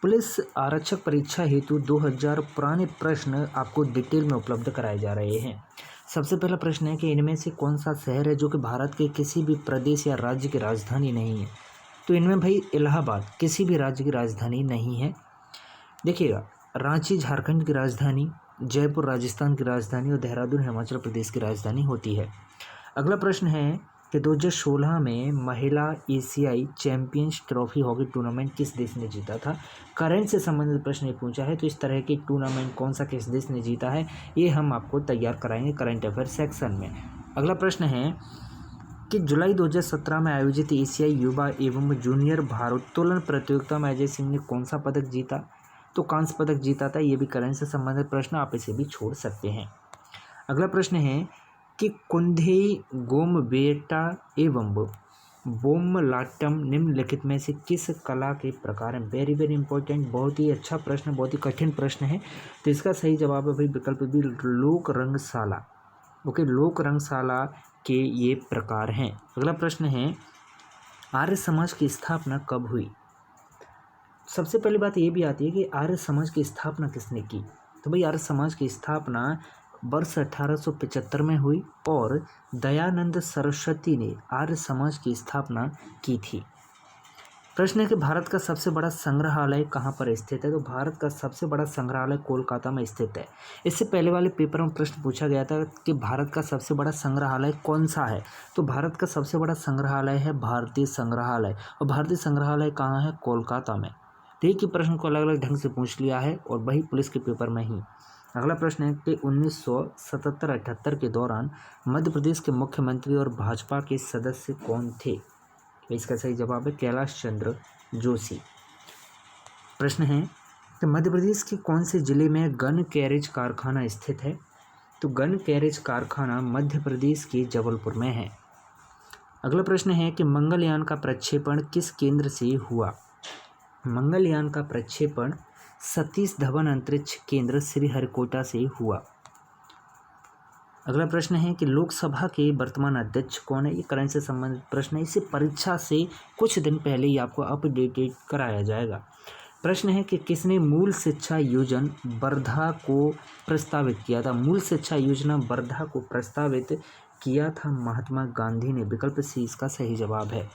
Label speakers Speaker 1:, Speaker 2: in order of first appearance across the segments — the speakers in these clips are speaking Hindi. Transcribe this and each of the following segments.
Speaker 1: पुलिस आरक्षक परीक्षा हेतु 2000 पुराने प्रश्न आपको डिटेल में उपलब्ध कराए जा रहे हैं। सबसे पहला प्रश्न है कि इनमें से कौन सा शहर है जो कि भारत के किसी भी प्रदेश या राज्य की राजधानी नहीं है। तो इनमें भाई इलाहाबाद किसी भी राज्य की राजधानी नहीं है। देखिएगा, रांची झारखंड की राजधानी, जयपुर राजस्थान की राजधानी और देहरादून हिमाचल प्रदेश की राजधानी होती है। अगला प्रश्न है कि 2016 में महिला एशियाई चैंपियंस ट्रॉफी हॉकी टूर्नामेंट किस देश ने जीता था। करंट से संबंधित प्रश्न ये पूछा है, तो इस तरह के टूर्नामेंट कौन सा किस देश ने जीता है ये हम आपको तैयार कराएंगे करंट अफेयर सेक्शन में। अगला प्रश्न है कि जुलाई 2017 में आयोजित एशियाई युवा एवं जूनियर भारोत्तोलन प्रतियोगिता में अजय सिंह ने कौन सा पदक जीता। तो कांस्य पदक जीता था। ये भी करंट से संबंधित प्रश्न, आप इसे भी छोड़ सकते हैं। अगला प्रश्न है कि कुंधेई गोमबेटा एवं बोमलाट्टम निम्नलिखित में से किस कला के प्रकार हैं। वेरी वेरी इंपॉर्टेंट, बहुत ही अच्छा प्रश्न, बहुत ही कठिन प्रश्न है। तो इसका सही जवाब है भाई विकल्प बी, लोक रंगशाला। ओके, लोक रंगशाला के ये प्रकार हैं। अगला प्रश्न है आर्य समाज की स्थापना कब हुई। सबसे पहली बात ये भी आती है कि आर्य समाज की स्थापना किसने की। तो भाई आर्य समाज की स्थापना वर्ष 1875 में हुई और दयानंद सरस्वती ने आर्य समाज की स्थापना की थी। प्रश्न है कि भारत का सबसे बड़ा संग्रहालय कहाँ पर स्थित है। तो भारत का सबसे बड़ा संग्रहालय कोलकाता में स्थित है। इससे पहले वाले पेपर में प्रश्न पूछा गया था कि भारत का सबसे बड़ा संग्रहालय कौन सा है। तो भारत का सबसे बड़ा संग्रहालय है भारतीय संग्रहालय, और भारतीय संग्रहालय कहाँ है, कोलकाता में। तो एक ही प्रश्न को अलग अलग ढंग से पूछ लिया है और वही पुलिस के पेपर में ही। अगला प्रश्न है कि 1977-78 के दौरान मध्य प्रदेश के मुख्यमंत्री और भाजपा के सदस्य कौन थे। इसका सही जवाब है कैलाश चंद्र जोशी। प्रश्न है कि मध्य प्रदेश के कौन से जिले में गन कैरेज कारखाना स्थित है। तो गन कैरेज कारखाना मध्य प्रदेश के जबलपुर में है। अगला प्रश्न है कि मंगलयान का प्रक्षेपण किस केंद्र से हुआ। मंगलयान का प्रक्षेपण सतीश धवन अंतरिक्ष केंद्र श्रीहरिकोटा से हुआ। अगला प्रश्न है कि लोकसभा के वर्तमान अध्यक्ष कौन है। ये करंट से संबंधित प्रश्न है, इसे परीक्षा से कुछ दिन पहले ही आपको अपडेटेड कराया जाएगा। प्रश्न है कि किसने मूल शिक्षा योजना वर्धा को प्रस्तावित किया था। मूल शिक्षा योजना वर्धा को प्रस्तावित किया था महात्मा गांधी ने। विकल्प सी इसका सही जवाब है।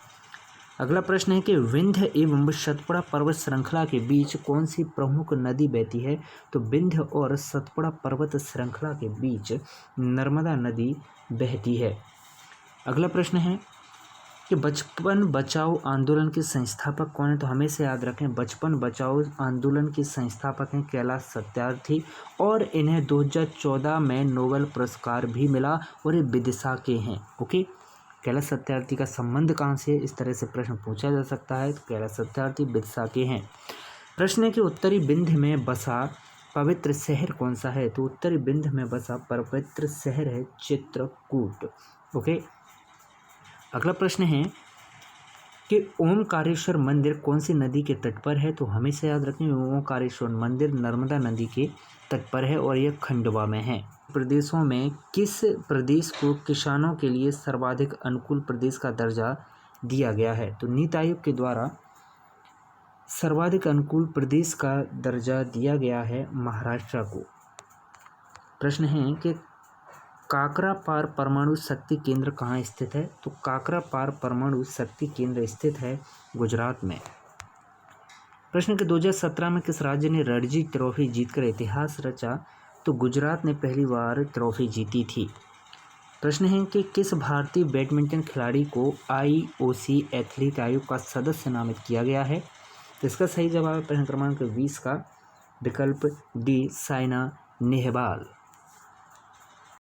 Speaker 1: अगला प्रश्न है कि विंध्य एवं सतपुड़ा पर्वत श्रृंखला के बीच कौन सी प्रमुख नदी बहती है। तो विंध्य और सतपुड़ा पर्वत श्रृंखला के बीच नर्मदा नदी बहती है। अगला प्रश्न है कि बचपन बचाओ आंदोलन के संस्थापक कौन है। तो हमेशा याद रखें, बचपन बचाओ आंदोलन के संस्थापक हैं कैलाश सत्यार्थी, और इन्हें 2014 में नोबेल पुरस्कार भी मिला और ये विदिशा के हैं। ओके, कैलाश सत्यार्थी का संबंध कहाँ से, इस तरह से प्रश्न पूछा जा सकता है। तो कैलाश सत्यार्थी विदिशा के हैं। प्रश्न है कि उत्तरी विंध्य में बसा पवित्र शहर कौन सा है। तो उत्तरी विंध्य में बसा पवित्र शहर है चित्रकूट। ओके, अगला प्रश्न है कि ओमकारेश्वर मंदिर कौन सी नदी के तट पर है। तो हमेशा याद रखें, ओमकारेश्वर मंदिर नर्मदा नदी के तट पर है और यह खंडवा में है। प्रदेशों में किस प्रदेश को किसानों के लिए सर्वाधिक अनुकूल प्रदेश का दर्जा दिया गया है। तो नीति आयोग के द्वारा सर्वाधिक अनुकूल प्रदेश का दर्जा दिया गया है महाराष्ट्र को। प्रश्न है कि काकरापार परमाणु शक्ति केंद्र कहाँ स्थित है। तो काकरापार परमाणु शक्ति केंद्र स्थित है गुजरात में। प्रश्न के 2017 में किस राज्य ने रणजी ट्रॉफी जीतकर इतिहास रचा। तो गुजरात ने पहली बार ट्रॉफी जीती थी। प्रश्न है कि किस भारतीय बैडमिंटन खिलाड़ी को IOC एथलीट आयोग का सदस्य नामित किया गया है। तो इसका सही जवाब है प्रश्न क्रमांक 20 का विकल्प डी, साइना नेहवाल।